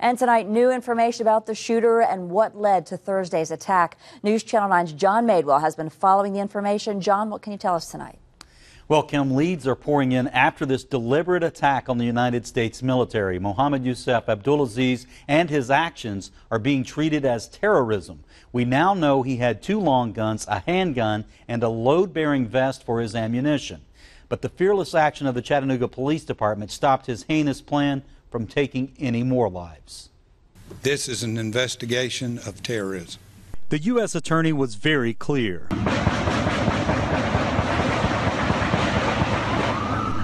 And tonight, new information about the shooter and what led to Thursday's attack. News Channel 9's John Madewell has been following the information. John, what can you tell us tonight? Well, Kim, leads are pouring in after this deliberate attack on the United States military. Mohammad Youssuf Abdulazeez and his actions are being treated as terrorism. We now know he had 2 long guns, a handgun, and a load-bearing vest for his ammunition. But the fearless action of the Chattanooga Police Department stopped his heinous plan from taking any more lives. This is an investigation of terrorism. The U.S. Attorney was very clear.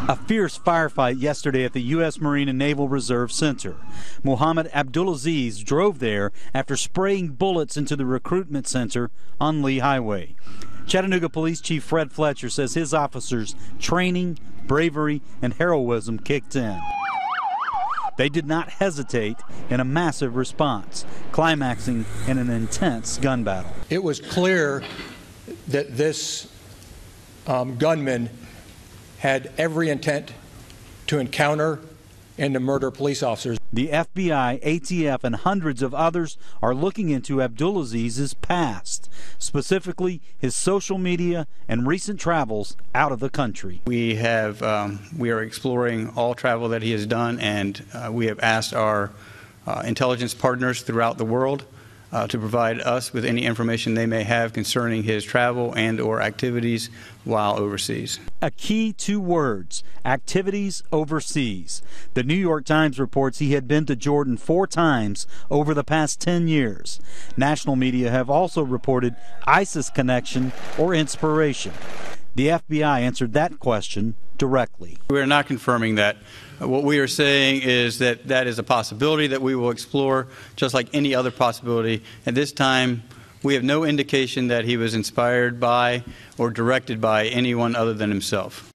A fierce firefight yesterday at the U.S. Marine and Naval Reserve Center. Mohammad Abdulazeez drove there after spraying bullets into the recruitment center on Lee Highway. Chattanooga Police Chief Fred Fletcher says his officers' training, bravery, and heroism kicked in. They did not hesitate in a massive response, climaxing in an intense gun battle. It was clear that this gunman had every intent to encounter and to murder police officers. The FBI, ATF, and hundreds of others are looking into Abdulazeez's past, specifically his social media and recent travels out of the country. We are exploring all travel that he has done, and we have asked our intelligence partners throughout the world to provide us with any information they may have concerning his travel and or activities while overseas. A key 2 words, activities overseas. The New York Times reports he had been to Jordan 4 times over the past 10 years. National media have also reported ISIS connection or inspiration. The FBI answered that question directly. We are not confirming that. What we are saying is that that is a possibility that we will explore, just like any other possibility. At this time, we have no indication that he was inspired by or directed by anyone other than himself.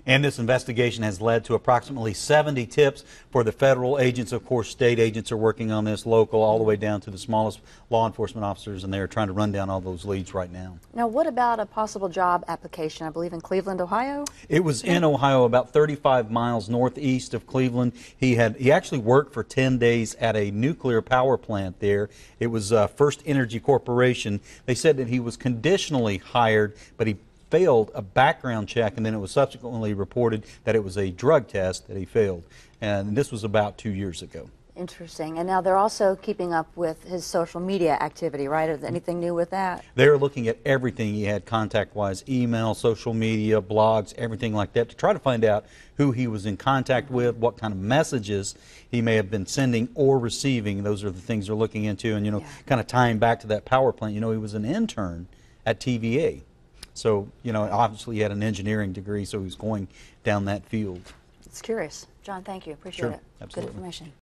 And this investigation has led to approximately 70 tips for the federal agents. Of course, state agents are working on this, local, all the way down to the smallest law enforcement officers, and they are trying to run down all those leads right now. Now, what about a possible job application, I believe in Cleveland, Ohio? It was in Ohio, about 35 miles northeast of Cleveland. He actually worked for 10 days at a nuclear power plant there. It was First Energy Corporation. They said that he was conditionally hired, but he failed a background check, and then it was subsequently reported that it was a drug test that he failed. And this was about 2 years ago. Interesting. And now they're also keeping up with his social media activity, right? Is anything new with that? They're looking at everything he had contact-wise, email, social media, blogs, everything like that, to try to find out who he was in contact with, what kind of messages he may have been sending or receiving. Those are the things they're looking into. And, kind of tying back to that power plant, he was an intern at TVA. So, obviously he had an engineering degree, so he was going down that field. It's curious. John, thank you. Appreciate it. Absolutely. Good information.